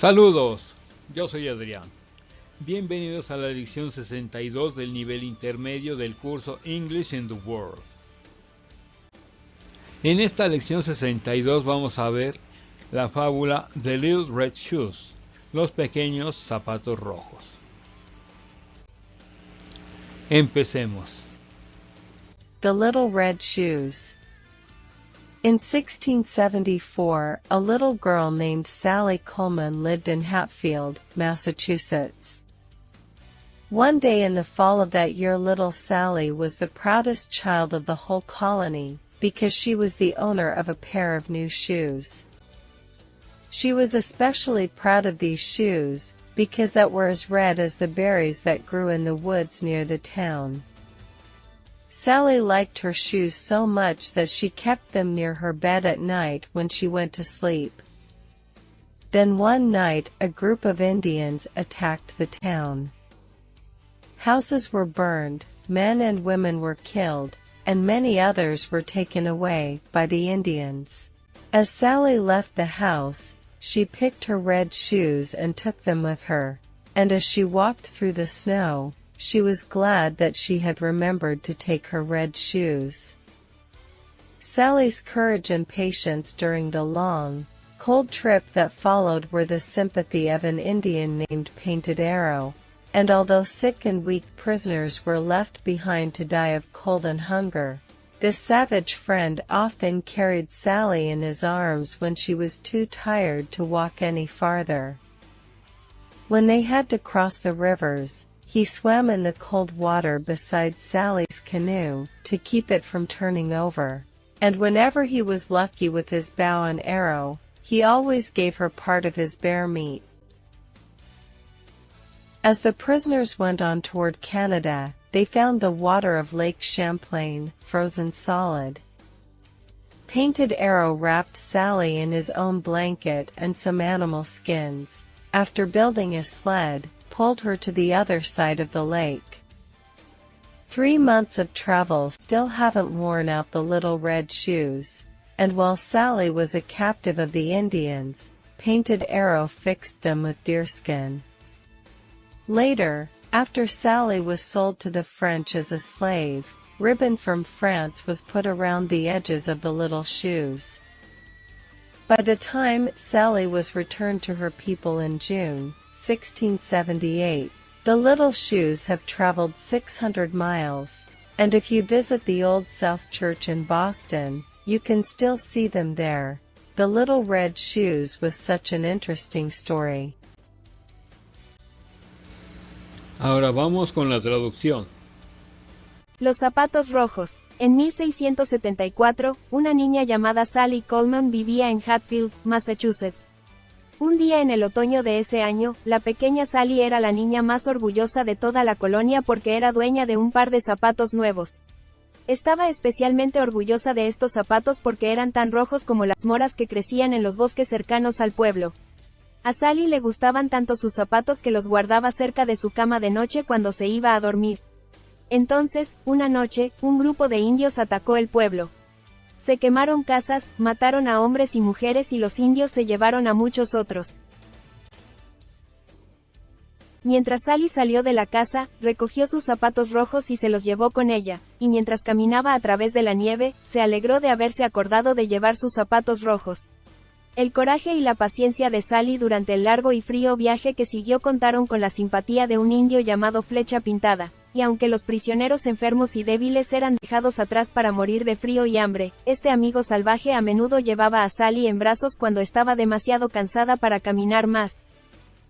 Saludos, yo soy Adrián. Bienvenidos a la lección 62 del nivel intermedio del curso English in the World. En esta lección 62 vamos a ver la fábula The Little Red Shoes, los pequeños zapatos rojos. Empecemos. The Little Red Shoes. In 1674, a little girl named Sally Coleman lived in Hatfield, Massachusetts. One day in the fall of that year, little Sally was the proudest child of the whole colony, because she was the owner of a pair of new shoes. She was especially proud of these shoes, because they were as red as the berries that grew in the woods near the town. Sally liked her shoes so much that she kept them near her bed at night when she went to sleep. Then one night, a group of Indians attacked the town. Houses were burned, men and women were killed, and many others were taken away by the Indians. As Sally left the house, she picked her red shoes and took them with her, and as she walked through the snow, she was glad that she had remembered to take her red shoes. Sally's courage and patience during the long, cold trip that followed were the sympathy of an Indian named Painted Arrow, and although sick and weak prisoners were left behind to die of cold and hunger, this savage friend often carried Sally in his arms when she was too tired to walk any farther. When they had to cross the rivers, he swam in the cold water beside Sally's canoe to keep it from turning over, and whenever he was lucky with his bow and arrow, he always gave her part of his bear meat. As the prisoners went on toward Canada, they found the water of Lake Champlain frozen solid. Painted Arrow wrapped Sally in his own blanket and some animal skins. After building a sled, pulled her to the other side of the lake. 3 months of travel still haven't worn out the little red shoes, and while Sally was a captive of the Indians, Painted Arrow fixed them with deerskin. Later, after Sally was sold to the French as a slave, ribbon from France was put around the edges of the little shoes. By the time Sally was returned to her people in June 1678, the little shoes have traveled 600 miles, and if you visit the Old South Church in Boston, you can still see them there. The Little Red Shoes was such an interesting story. Ahora vamos con la traducción. Los zapatos rojos. En 1674, una niña llamada Sally Coleman vivía en Hatfield, Massachusetts. Un día en el otoño de ese año, la pequeña Sally era la niña más orgullosa de toda la colonia porque era dueña de un par de zapatos nuevos. Estaba especialmente orgullosa de estos zapatos porque eran tan rojos como las moras que crecían en los bosques cercanos al pueblo. A Sally le gustaban tanto sus zapatos que los guardaba cerca de su cama de noche cuando se iba a dormir. Entonces, una noche, un grupo de indios atacó el pueblo. Se quemaron casas, mataron a hombres y mujeres y los indios se llevaron a muchos otros. Mientras Sally salió de la casa, recogió sus zapatos rojos y se los llevó con ella, y mientras caminaba a través de la nieve, se alegró de haberse acordado de llevar sus zapatos rojos. El coraje y la paciencia de Sally durante el largo y frío viaje que siguió contaron con la simpatía de un indio llamado Flecha Pintada, y aunque los prisioneros enfermos y débiles eran dejados atrás para morir de frío y hambre, este amigo salvaje a menudo llevaba a Sally en brazos cuando estaba demasiado cansada para caminar más.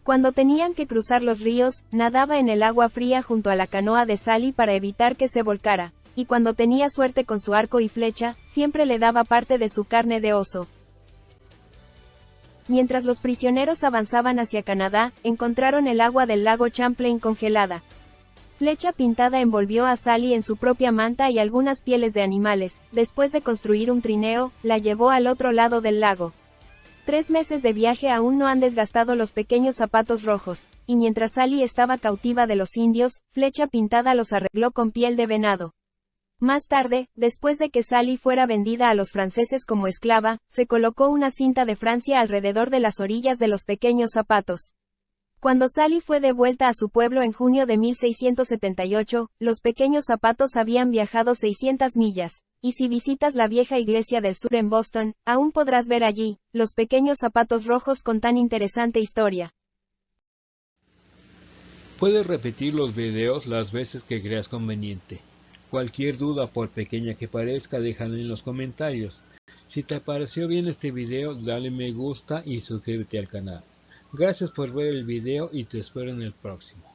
Cuando tenían que cruzar los ríos, nadaba en el agua fría junto a la canoa de Sally para evitar que se volcara, y cuando tenía suerte con su arco y flecha, siempre le daba parte de su carne de oso. Mientras los prisioneros avanzaban hacia Canadá, encontraron el agua del lago Champlain congelada. Flecha Pintada envolvió a Sally en su propia manta y algunas pieles de animales. Después de construir un trineo, la llevó al otro lado del lago. 3 meses de viaje aún no han desgastado los pequeños zapatos rojos, y mientras Sally estaba cautiva de los indios, Flecha Pintada los arregló con piel de venado. Más tarde, después de que Sally fuera vendida a los franceses como esclava, se colocó una cinta de Francia alrededor de las orillas de los pequeños zapatos. Cuando Sally fue de vuelta a su pueblo en junio de 1678, los pequeños zapatos habían viajado 600 millas, y si visitas la vieja iglesia del sur en Boston, aún podrás ver allí, los pequeños zapatos rojos con tan interesante historia. Puedes repetir los videos las veces que creas conveniente. Cualquier duda, por pequeña que parezca, déjala en los comentarios. Si te pareció bien este video, dale me gusta y suscríbete al canal. Gracias por ver el video y te espero en el próximo.